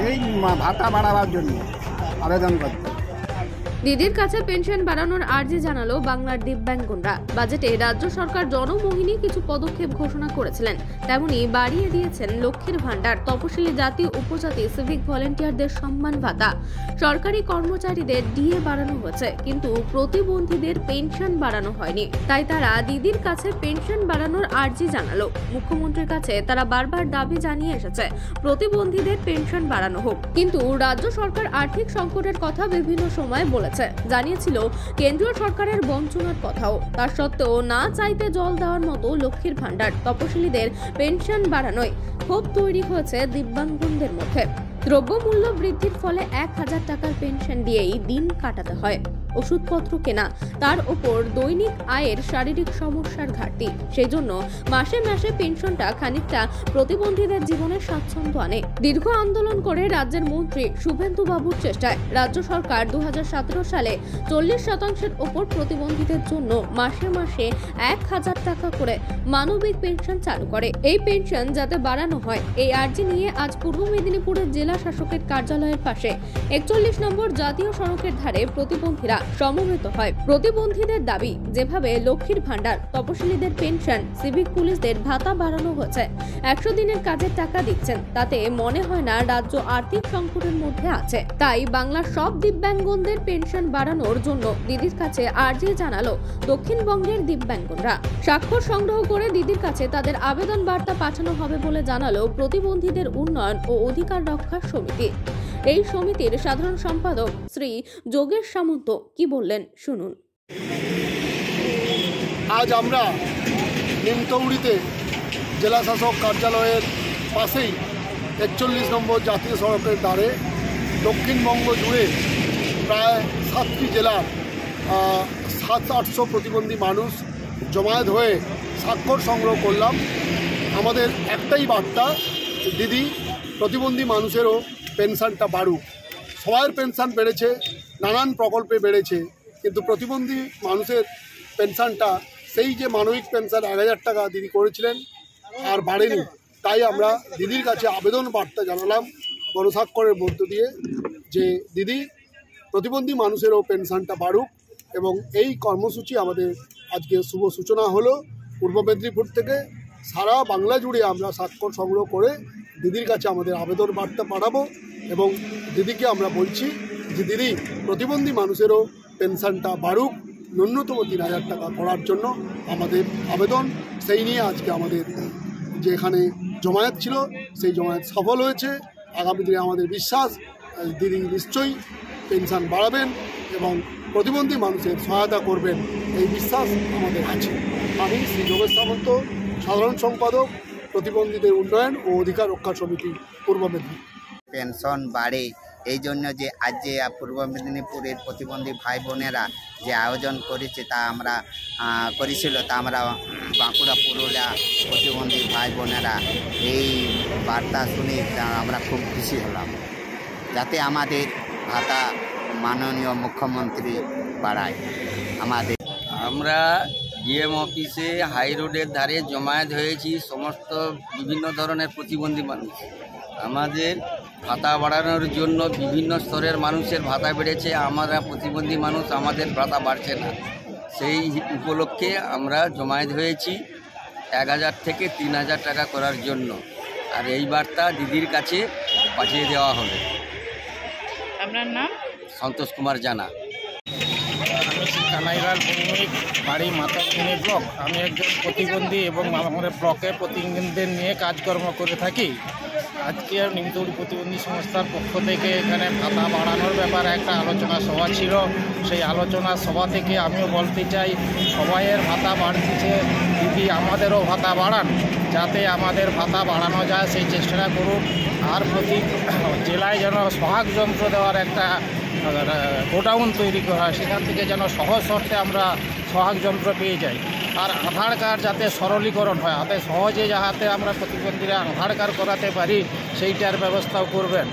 এই ভাতা বাড়াবার জন্য আবেদন করতে। দিদির কাছে পেনশন বাড়ানোর আর্জি জানালো বাংলার দিব্যাঙ্গনরা। বাজেটে রাজ্য সরকার জনমোহিনী কিছু পদক্ষেপ ঘোষণা করেছিলেন, তেমনি বাড়িয়ে দিয়েছেন লক্ষ্মীর ভান্ডার, তপশিলি জাতি উপজাতি সিভিক ভলেন্টিয়ারদের সম্মান ভাতা, সরকারি কর্মচারীদের ডিএ বাড়ানো হয়েছে, কিন্তু প্রতিবন্ধীদের পেনশন বাড়ানো হয়নি। তাই তারা দিদির কাছে পেনশন বাড়ানোর আর্জি জানালো। মুখ্যমন্ত্রীর কাছে তারা বারবার দাবি জানিয়ে এসেছে প্রতিবন্ধীদের পেনশন বাড়ানো হোক, কিন্তু রাজ্য সরকার আর্থিক সংকটের কথা বিভিন্ন সময় বলেছে, জানিয়েছিল কেন্দ্রীয় সরকারের বঞ্চনার কথাও। তার সত্ত্বেও না চাইতে জল দেওয়ার মতো লক্ষ্মীর ভান্ডার, তপশিলীদের পেনশন বাড়ানোয় ক্ষোভ তৈরি হয়েছে দিব্যাঙ্গনদের মধ্যে। দ্রব্যমূল্য বৃদ্ধির ফলে 1000 টাকার পেনশন দিয়েই দিন কাটাতে হয়। ওষুধপত্র কেনা, তার উপর দৈনিক আয়ের শারীরিক সমস্যার ঘাটতি, সেই জন্য মাসে মাসে পেনশনটা খানিকটা প্রতিবন্ধীদের জীবনে স্বাচ্ছন্দ্য আনে। দীর্ঘ আন্দোলন করে রাজ্যের মন্ত্রী শুভেন্দু বাবুর চেষ্টায় রাজ্য সরকার 2017 সালে 40% ওপর প্রতিবন্ধীদের জন্য মাসে মাসে 1000 টাকা করে মানবিক পেনশন চালু করে। এই পেনশন যাতে বাড়ানো হয়, এই আর্জি নিয়ে আজ পূর্ব মেদিনীপুরের জেলা শাসকের কার্যালয়ের পাশে 41 নম্বর জাতীয় সড়কের ধারে প্রতিবন্ধীরা সমবেত হয়। প্রতিবন্ধীদের দাবি, যেভাবে লক্ষ্মীর ভান্ডার, তপশিলীদের পেনশন, সিভিক পুলিশদের ভাতা বাড়ানো হয়েছে, 100 দিনের কাজের টাকা দিচ্ছেন, তাতে মনে হয় না রাজ্য আর্থিক সংকটের মধ্যে আছে। তাই বাংলার সব দিব্যাঙ্গনদের পেনশন বাড়ানোর জন্য দিদির কাছে আর্জি জানালো দক্ষিণবঙ্গের দিব্যাঙ্গনরা। স্বাক্ষর সংগ্রহ করে দিদির কাছে তাদের আবেদন বার্তা পাঠানো হবে বলে জানালো প্রতিবন্ধীদের উন্নয়ন ও অধিকার রক্ষা সমিতি। এই সমিতির সাধারণ সম্পাদক শ্রী যোগেশ সামন্ত কি বললেন শুনুন। আজ আমরা নিমতৌড়িতে জেলা শাসক কার্যালয়ের পাশেই 41 নম্বর জাতীয় সড়কের ধারে দক্ষিণবঙ্গ জুড়ে প্রায় 7টি জেলার 700-800 প্রতিবন্ধী মানুষ জমায়েত হয়ে স্বাক্ষর সংগ্রহ করলাম। আমাদের একটাই বার্তা, দিদি প্রতিবন্ধী মানুষেরও পেনশনটা বাড়ুক। সবার পেনশন বেড়েছে, নানান প্রকল্পে বেড়েছে, কিন্তু প্রতিবন্ধী মানুষের পেনশনটা সেই যে মানবিক পেনশন 1000 টাকা দিদি করেছিলেন আর বাড়েনি। তাই আমরা দিদির কাছে আবেদন বার্তা জানালাম গণস্বাক্ষরের মধ্য দিয়ে যে দিদি প্রতিবন্ধী মানুষেরও পেনশনটা বাড়ুক। এবং এই কর্মসূচি আমাদের আজকে শুভ সূচনা হলো। পূর্ব মেদিনীপুর থেকে সারা বাংলা জুড়ে আমরা স্বাক্ষর সংগ্রহ করে দিদির কাছে আমাদের আবেদন বার্তা পাঠাবো এবং দিদিকে আমরা বলছি যে দিদি প্রতিবন্ধী মানুষেরও পেনশনটা বাড়ুক, ন্যূনতম 3000 টাকা করার জন্য আমাদের আবেদন। সেই নিয়ে আজকে আমাদের যে এখানে জমায়েত ছিল সেই জমায়েত সফল হয়েছে। আগামী দিনে আমাদের বিশ্বাস দিদি নিশ্চয়ই পেনশন বাড়াবেন এবং প্রতিবন্ধী মানুষের সহায়তা করবেন, এই বিশ্বাস আমাদের আছে। আমি শ্রী যোগেশ সামন্ত, সাধারণ সম্পাদক, প্রতিবন্ধীদের উন্নয়ন ও অধিকার রক্ষা সমিতি, পূর্ব মেদিনীপুর। পেনশন বাড়ে এই জন্য যে আজ যে পূর্ব মেদিনীপুরের প্রতিবন্ধী ভাই বোনেরা যে আয়োজন করেছে তা আমরা করেছিল, তা আমরা বাঁকুড়া পুরুলিয়া প্রতিবন্ধী ভাই বোনেরা এই বার্তা শুনে আমরা খুব খুশি হলাম, যাতে আমাদের ভাতা মাননীয় মুখ্যমন্ত্রী বাড়ায়। আমরা ডিএম অফিসে হাই রোডের ধারে জমায়েত হয়েছি সমস্ত বিভিন্ন ধরনের প্রতিবন্ধী মানুষ। আমাদের ভাতা বাড়ানোর জন্য বিভিন্ন স্তরের মানুষের ভাতা বেড়েছে, আমরা প্রতিবন্ধী মানুষ, আমাদের ভাতা বাড়ছে না। সেই উপলক্ষে আমরা জমায়েত হয়েছি 1000 থেকে 3000 টাকা করার জন্য। আর এই বার্তা দিদির কাছে পাঠিয়ে দেওয়া হবে। আপনার নাম? সন্তোষ কুমার জানা। আমি কানাইলাল ভৌমিক, বাড়ি মাতাকুনি ব্লক। আমি একজন প্রতিবন্ধী এবং আমাদের ব্লকে প্রতিবন্ধীদের নিয়ে কাজকর্ম করে থাকি। আজকে নিমতৌড়ি প্রতিবন্ধী সংস্থার পক্ষ থেকে এখানে ভাতা বাড়ানোর ব্যাপারে একটা আলোচনা সভা ছিল। সেই আলোচনা সভা থেকে আমিও বলতে চাই, সবাইয়ের ভাতা বাড়তেছে, দিদি আমাদেরও ভাতা বাড়ান, যাতে আমাদের ভাতা বাড়ানো যায় সেই চেষ্টাটা করুন। আর প্রতি জেলায় যেন সোহাগ যন্ত্র দেওয়ার একটা গোডাউন তৈরি করা হয়, সেখান থেকে যেন সহজ শর্তে আমরা সোহাগ যন্ত্র পেয়ে যাই। আর আধার কার্ড যাতে সরলীকরণ হয়, যাতে সহজে যাতে আমরা প্রতিবন্ধীরা আধার কার্ড করাতে পারি সেইটার ব্যবস্থাও করবেন।